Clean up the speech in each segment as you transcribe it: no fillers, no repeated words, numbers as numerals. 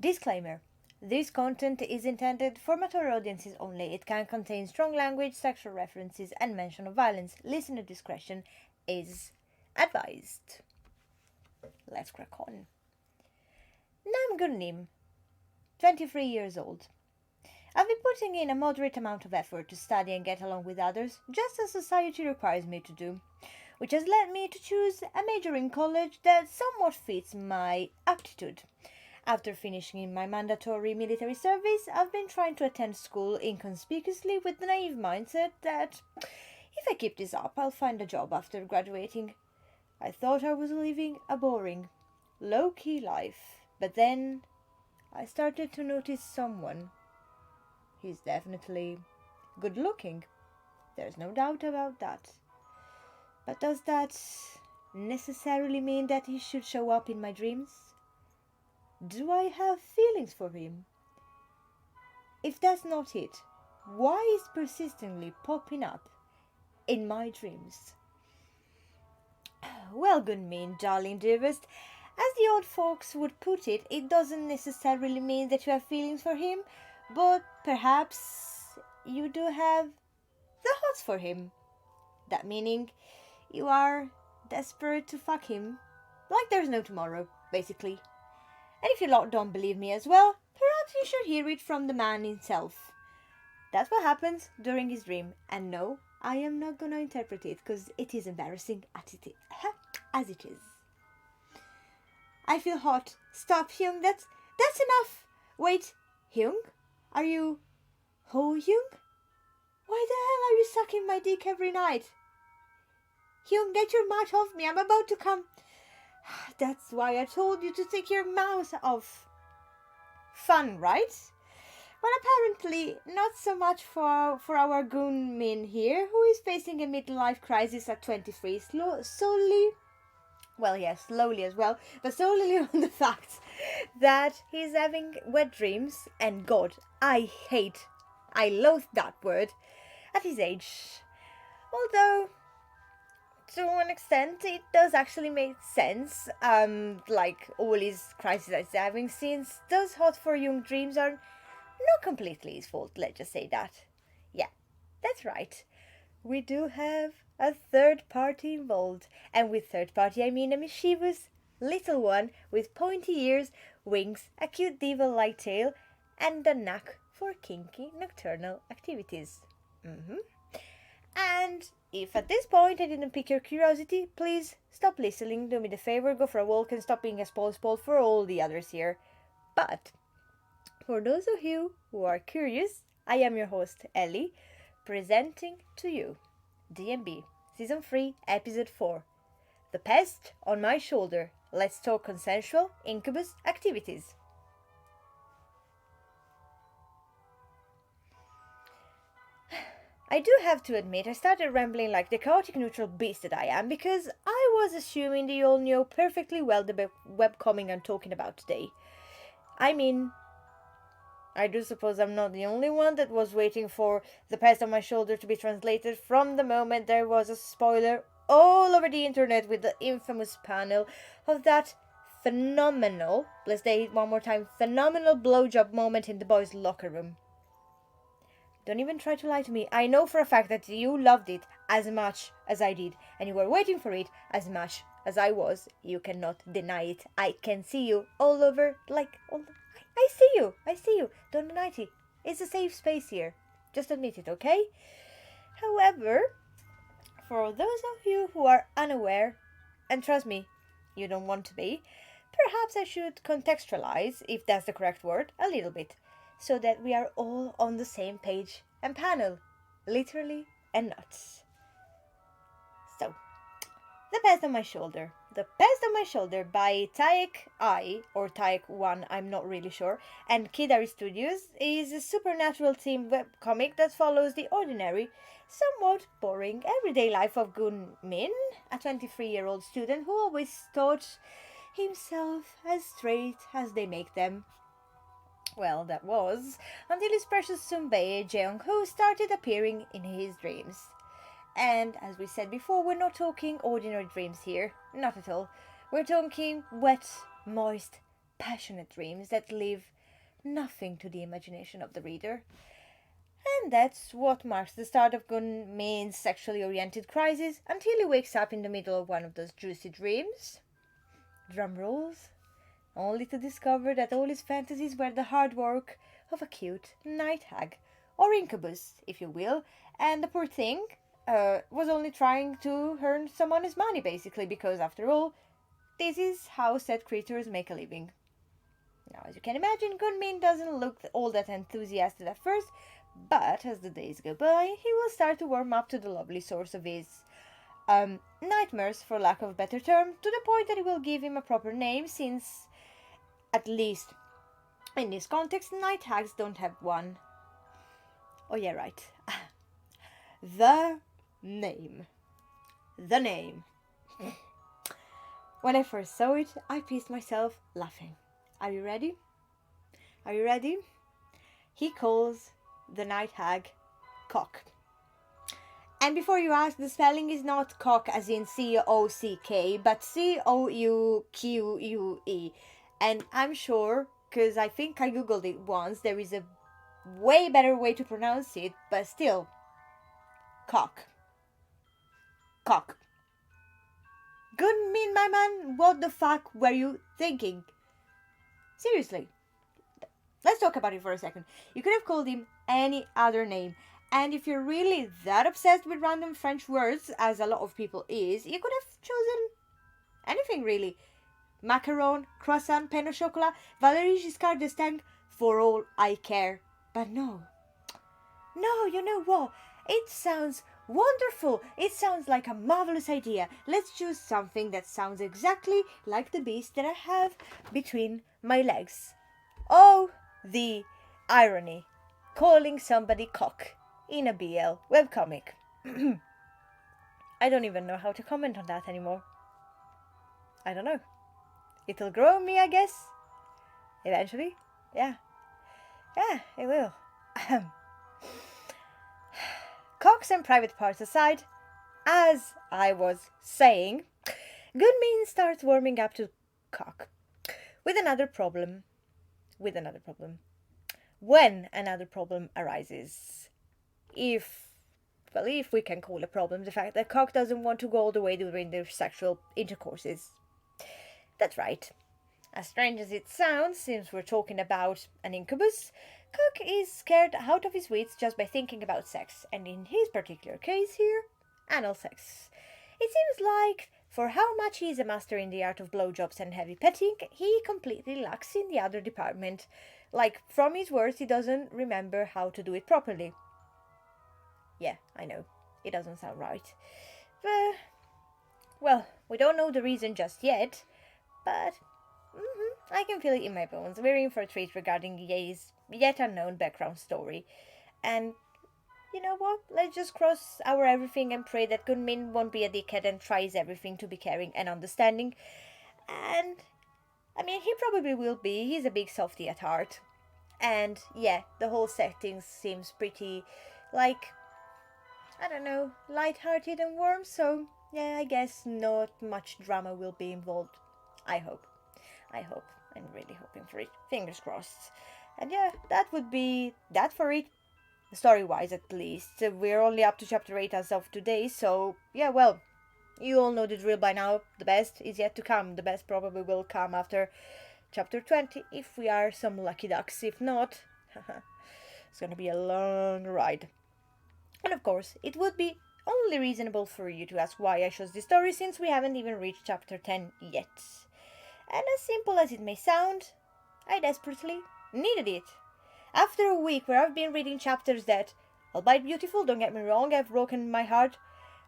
Disclaimer. This content is intended for mature audiences only. It can contain strong language, sexual references, and mention of violence. Listener discretion is advised. Let's crack on. Nam Gurnim, 23 years old. I've been putting in a moderate amount of effort to study and get along with others, just as society requires me to do, which has led me to choose a major in college that somewhat fits my aptitude. After finishing my mandatory military service, I've been trying to attend school inconspicuously with the naive mindset that if I keep this up, I'll find a job after graduating. I thought I was living a boring, low-key life, but then I started to notice someone. He's definitely good-looking. There's no doubt about that. But does that necessarily mean that he should show up in my dreams? Do I have feelings for him? If that's not it, why is persistently popping up in my dreams? Well, Gunmin, darling dearest, as the old folks would put it, it doesn't necessarily mean that you have feelings for him, but perhaps you do have the hots for him. That meaning you are desperate to fuck him, like there's no tomorrow, basically. And if you lot don't believe me as well, perhaps you should hear it from the man himself. That's what happens during his dream. And no, I am not gonna interpret it, because it is embarrassing as it is. I feel hot. Stop, Hyung. That's enough. Wait, Hyung? Are you Ho Hyung? Why the hell are you sucking my dick every night? Hyung, get your mouth off me. I'm about to come. That's why I told you to take your mouth off. Fun, right? Well, apparently not so much for our goon Min here, who is facing a midlife crisis at 23, slowly as well, but solely on the fact that he's having wet dreams, and God, I loathe that word, at his age. Although, to an extent, it does actually make sense, like all his crises that he's having, since those hot for young dreams are not completely his fault, let's just say that. Yeah, that's right. We do have a third party involved, and with third party I mean a mischievous little one with pointy ears, wings, a cute diva-like tail, and a knack for kinky nocturnal activities. And if at this point I didn't pique your curiosity, please stop listening, do me the favor, go for a walk and stop being a spoil for all the others here. But for those of you who are curious, I am your host Ellie, presenting to you D&B Season 3 Episode 4, The Pest on My Shoulder. Let's talk consensual incubus activities. I do have to admit I started rambling like the chaotic neutral beast that I am, because I was assuming that you all knew perfectly well the webcomic I'm talking about today. I mean, I do suppose I'm not the only one that was waiting for The Pest on My Shoulder to be translated from the moment there was a spoiler all over the internet with the infamous panel of that phenomenal, let's say it one more time, phenomenal blowjob moment in the boys' locker room. Don't even try to lie to me. I know for a fact that you loved it as much as I did, and you were waiting for it as much as I was. You cannot deny it. I can see you all over, I see you. Don't deny it. It's a safe space here. Just admit it, okay? However, for those of you who are unaware, and trust me, you don't want to be, perhaps I should contextualize, if that's the correct word, a little bit, so that we are all on the same page and panel, literally and not. So, The Pest on My Shoulder. The Pest on My Shoulder by Taek I, or Taek 1, I'm not really sure, and Kidari Studios is a supernatural themed webcomic that follows the ordinary, somewhat boring everyday life of Gun Min, a 23-year-old student who always thought himself as straight as they make them. Well, that was until his precious sunbae Jeong-ho started appearing in his dreams. And as we said before, we're not talking ordinary dreams here. Not at all. We're talking wet, moist, passionate dreams that leave nothing to the imagination of the reader. And that's what marks the start of Gunmin's sexually oriented crisis until he wakes up in the middle of one of those juicy dreams. Drum rolls. Only to discover that all his fantasies were the hard work of a cute night hag, or incubus, if you will, and the poor thing was only trying to earn some honest money, basically, because after all, this is how said creatures make a living. Now, as you can imagine, Gunmin doesn't look all that enthusiastic at first, but as the days go by, he will start to warm up to the lovely source of his nightmares, for lack of a better term, to the point that he will give him a proper name, since, at least in this context, night hags don't have one. Oh yeah, right. The name. The name. When I first saw it, I pissed myself laughing. Are you ready? Are you ready? He calls the night hag Cock. And before you ask, the spelling is not cock as in C-O-C-K, but C-O-U-Q-U-E. And I'm sure, because I think I googled it once, there is a way better way to pronounce it, but still, cock. Cock. Gunmin, my man, what the fuck were you thinking? Seriously. Let's talk about it for a second. You could have called him any other name. And if you're really that obsessed with random French words, as a lot of people is, you could have chosen anything really. Macaron, croissant, pain au chocolat, Valéry Giscard d'Estaing, for all I care. But no. No, you know what? It sounds wonderful. It sounds like a marvelous idea. Let's choose something that sounds exactly like the beast that I have between my legs. Oh, the irony. Calling somebody cock in a BL webcomic. I don't even know how to comment on that anymore. I don't know. It'll grow on me, I guess. Eventually. Yeah. Yeah, it will. Cocks and private parts aside, as I was saying, Gunmin starts warming up to Cock. With another problem. When another problem arises. If we can call a problem the fact that Cock doesn't want to go all the way during their sexual intercourses. That's right. As strange as it sounds, since we're talking about an incubus, Cock is scared out of his wits just by thinking about sex, and in his particular case here, anal sex. It seems like, for how much he is a master in the art of blowjobs and heavy petting, he completely lacks in the other department. Like, from his words, he doesn't remember how to do it properly. Yeah, I know, it doesn't sound right. Well, we don't know the reason just yet, but I can feel it in my bones. We're in for a treat regarding Ye's yet unknown background story. And you know what? Let's just cross our everything and pray that Gunmin won't be a dickhead and tries everything to be caring and understanding. And, I mean, he probably will be. He's a big softie at heart. And, yeah, the whole setting seems pretty, like, I don't know, light-hearted and warm. So, yeah, I guess not much drama will be involved. I hope. I'm really hoping for it. Fingers crossed. And yeah, that would be that for it. Story-wise, at least. We're only up to chapter 8 as of today, so yeah, well, you all know the drill by now. The best is yet to come. The best probably will come after chapter 20, if we are some lucky ducks. If not, it's gonna be a long ride. And of course, it would be only reasonable for you to ask why I chose this story, since we haven't even reached chapter 10 yet. And as simple as it may sound, I desperately needed it. After a week where I've been reading chapters that, albeit beautiful, don't get me wrong, have broken my heart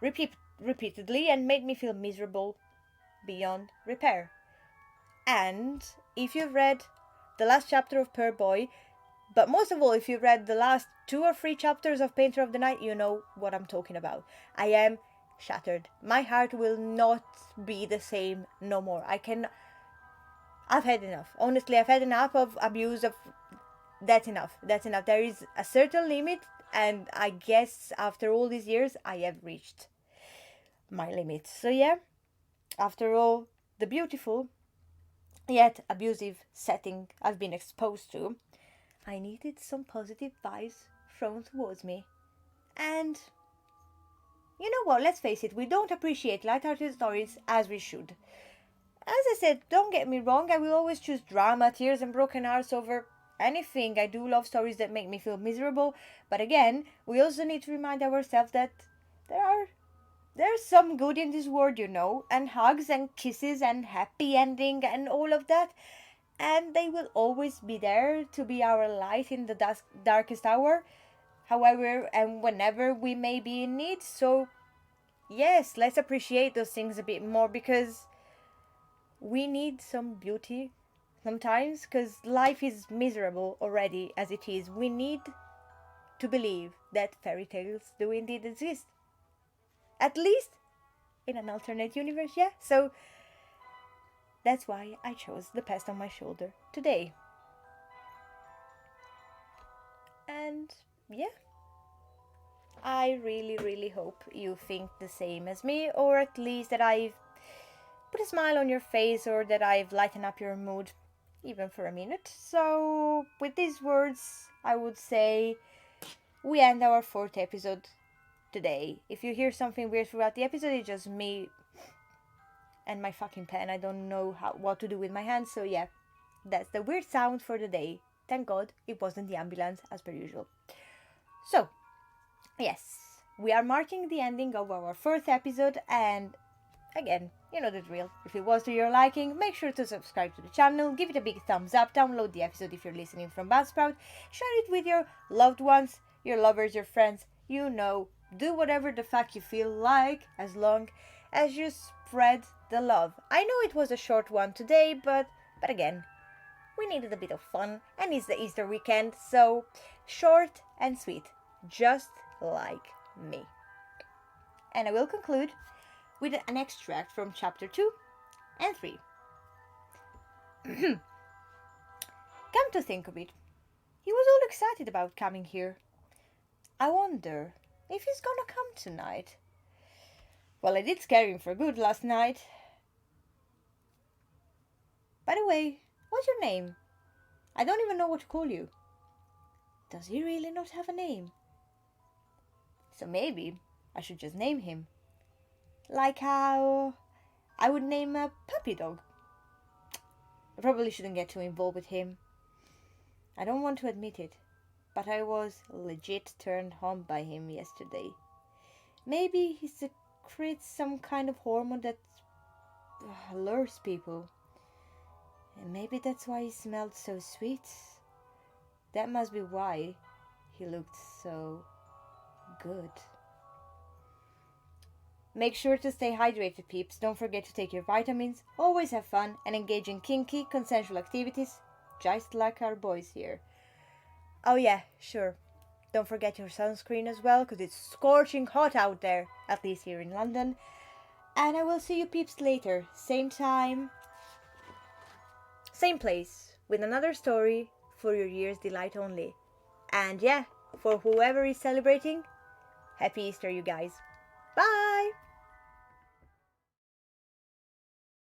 repeatedly and made me feel miserable beyond repair. And if you've read the last chapter of Per Boy, but most of all, if you've read the last 2 or 3 chapters of Painter of the Night, you know what I'm talking about. I am shattered. My heart will not be the same no more. I've had enough. Honestly, I've had enough of abuse of... That's enough. There is a certain limit, and I guess after all these years, I have reached my limit. So yeah, after all, the beautiful, yet abusive setting I've been exposed to, I needed some positive vibes thrown towards me. And you know what, let's face it, we don't appreciate light-hearted stories as we should. As I said, don't get me wrong, I will always choose drama, tears, and broken hearts over anything. I do love stories that make me feel miserable, but again, we also need to remind ourselves that there are there's some good in this world, and hugs and kisses and happy ending and all of that, and they will always be there to be our light in the darkest hour, however and whenever we may be in need. So, yes, let's appreciate those things a bit more because we need some beauty sometimes because life is miserable already as it is. We need to believe that fairy tales do indeed exist. At least in an alternate universe, yeah. So that's why I chose the Pest on My Shoulder today. And yeah, I really, really hope you think the same as me, or at least that I've put a smile on your face or that I've lightened up your mood even for a minute. So, with these words, I would say we end our fourth episode today. If you hear something weird throughout the episode, it's just me and my fucking pen. I don't know what to do with my hands, so yeah, that's the weird sound for the day. Thank God it wasn't the ambulance as per usual. So, yes, we are marking the ending of our fourth episode, and again, you know the drill. If it was to your liking, make sure to subscribe to the channel, give it a big thumbs up, download the episode if you're listening from Buzzsprout, share it with your loved ones, your lovers, your friends, do whatever the fuck you feel like as long as you spread the love. I know it was a short one today, but again, we needed a bit of fun, and it's the Easter weekend, so short and sweet, just like me. And I will conclude with an extract from chapter 2 and 3. Come to think of it, he was all excited about coming here. I wonder if he's gonna come tonight. Well, I did scare him for good last night. By the way, what's your name? I don't even know what to call you. Does he really not have a name? So maybe I should just name him. Like how I would name a puppy dog. I probably shouldn't get too involved with him. I don't want to admit it, but I was legit turned on by him yesterday. Maybe he secretes some kind of hormone that lures people. And maybe that's why he smelled so sweet. That must be why he looked so good. Make sure to stay hydrated, peeps. Don't forget to take your vitamins. Always have fun and engage in kinky, consensual activities, just like our boys here. Oh yeah, sure. Don't forget your sunscreen as well, because it's scorching hot out there, at least here in London. And I will see you peeps later. Same time, same place, with another story for your ear's delight only. And yeah, for whoever is celebrating, happy Easter, you guys. Bye!